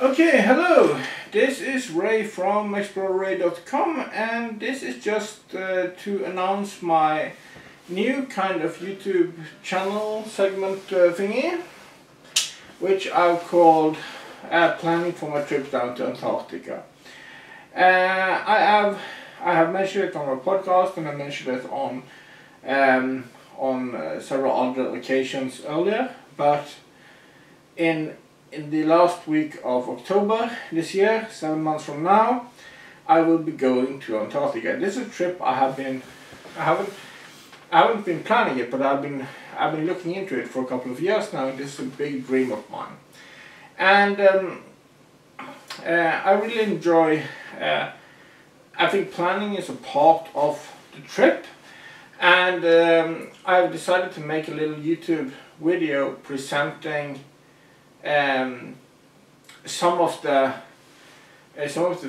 Okay, hello, this is Ray from explorerray.com, and this is just to announce my new kind of YouTube channel segment thingy, which I've called Planning for my trip down to Antarctica. I have mentioned it on my podcast, and I mentioned it on several other occasions earlier, but in the last week of October this year, 7 months from now, I will be going to Antarctica. This is a trip I haven't been planning it, but I've been looking into it for a couple of years now, and this is a big dream of mine. And I really enjoy, I think planning is a part of the trip, and I've decided to make a little YouTube video presenting some of the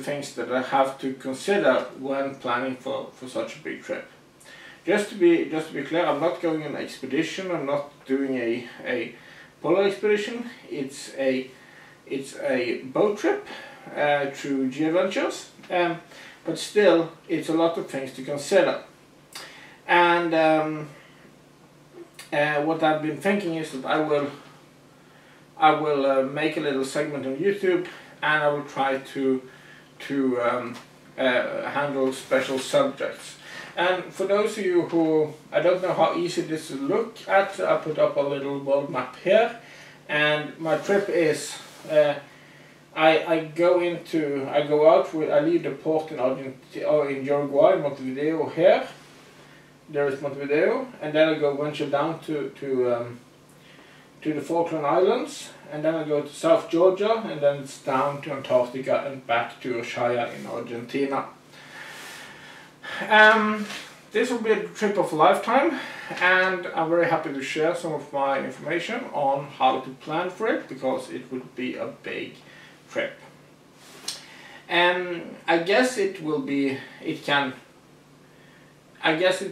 things that I have to consider when planning for such a big trip. Just to be clear, I'm not going on an expedition. I'm not doing a polar expedition. It's a boat trip through G-Adventures, but still it's a lot of things to consider. And what I've been thinking is that I will make a little segment on YouTube, and I will try to handle special subjects. And for those of you who, I don't know how easy this is to look at, I put up a little world map here, and my trip is, I leave the port in Argentina, or in Uruguay, Montevideo here. There is Montevideo, and then I venture down to the Falkland Islands, and then I go to South Georgia, and then it's down to Antarctica and back to Ushuaia in Argentina. This will be a trip of a lifetime, and I'm very happy to share some of my information on how to plan for it, because it would be a big trip. And I guess it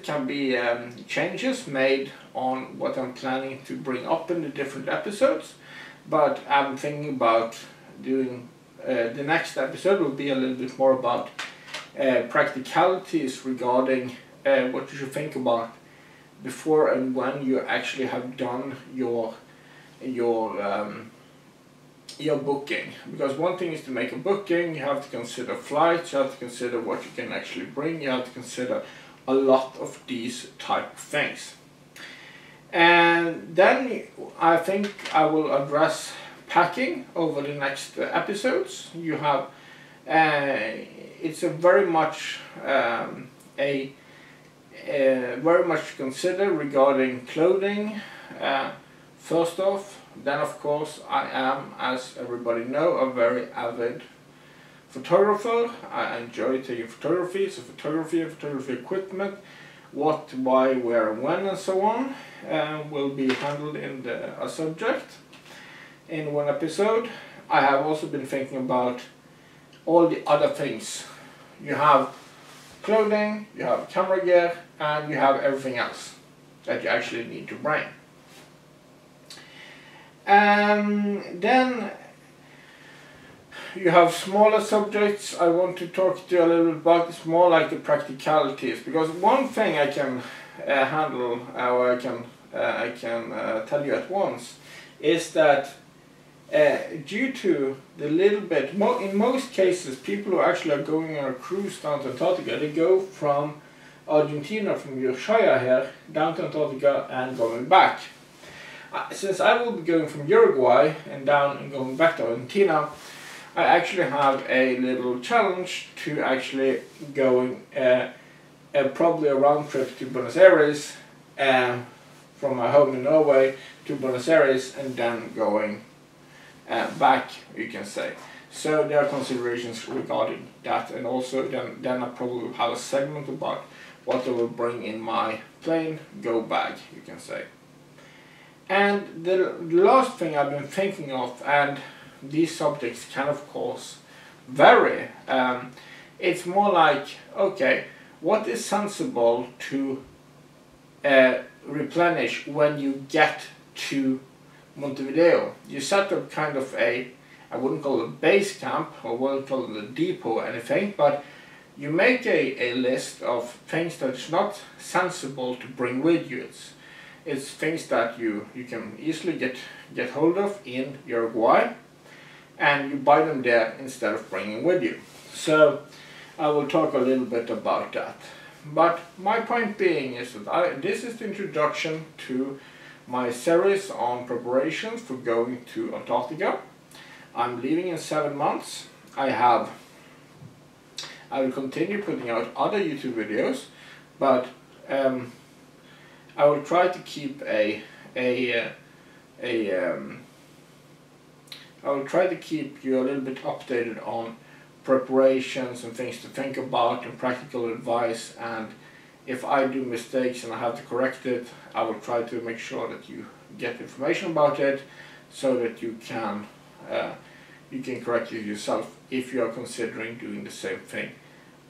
can be changes made on what I'm planning to bring up in the different episodes, but I'm thinking about doing the next episode will be a little bit more about practicalities regarding what you should think about before and when you actually have done your booking. Because one thing is to make a booking, you have to consider flights, you have to consider what you can actually bring, you have to consider a lot of these type of things. And then I think I will address packing over the next episodes. You have it's a very much very much to consider regarding clothing. First off, then of course I am, as everybody know, a very avid photographer. I enjoy taking photography, so photography and photography equipment, what, why, where and when and so on will be handled in a subject in one episode. I have also been thinking about all the other things. You have clothing, you have camera gear, and you have everything else that you actually need to bring. And then you have smaller subjects I want to talk to you a little bit about. It's more like the practicalities, because one thing I can handle, or I can tell you at once, is that due to the little bit, in most cases, people who actually are going on a cruise down to Antarctica, they go from Argentina, from Ushuaia here, down to Antarctica and going back. Since I will be going from Uruguay and down and going back to Argentina, I actually have a little challenge to actually going probably a round trip to Buenos Aires, from my home in Norway to Buenos Aires, and then going back, you can say. So there are considerations regarding that, and also then I probably will have a segment about what I will bring in my plane go bag, you can say. And the last thing I've been thinking of, and these subjects can of course vary, it's more like, okay, what is sensible to replenish when you get to Montevideo? You set up kind of a I wouldn't call it a base camp, or wouldn't call it a depot or anything, but you make a list of things that's not sensible to bring with you. It's things that you can easily get hold of in Uruguay, and you buy them there instead of bringing with you. So I will talk a little bit about that. But my point being is that this is the introduction to my series on preparations for going to Antarctica. I'm leaving in 7 months. I will continue putting out other YouTube videos, but I will try to keep I will try to keep you a little bit updated on preparations and things to think about and practical advice, and if I do mistakes and I have to correct it, I will try to make sure that you get information about it so that you can correct it yourself if you are considering doing the same thing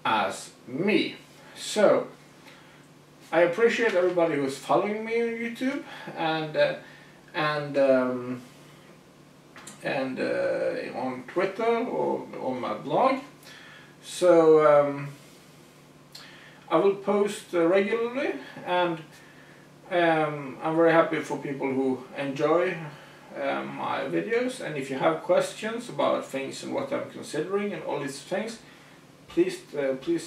as me. So I appreciate everybody who is following me on YouTube and on Twitter or on my blog. So I will post regularly, and I'm very happy for people who enjoy my videos. And if you have questions about things and what I'm considering and all these things, please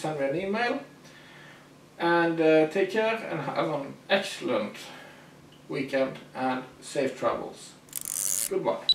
send me an email. And take care and have an excellent weekend and safe travels. Goodbye.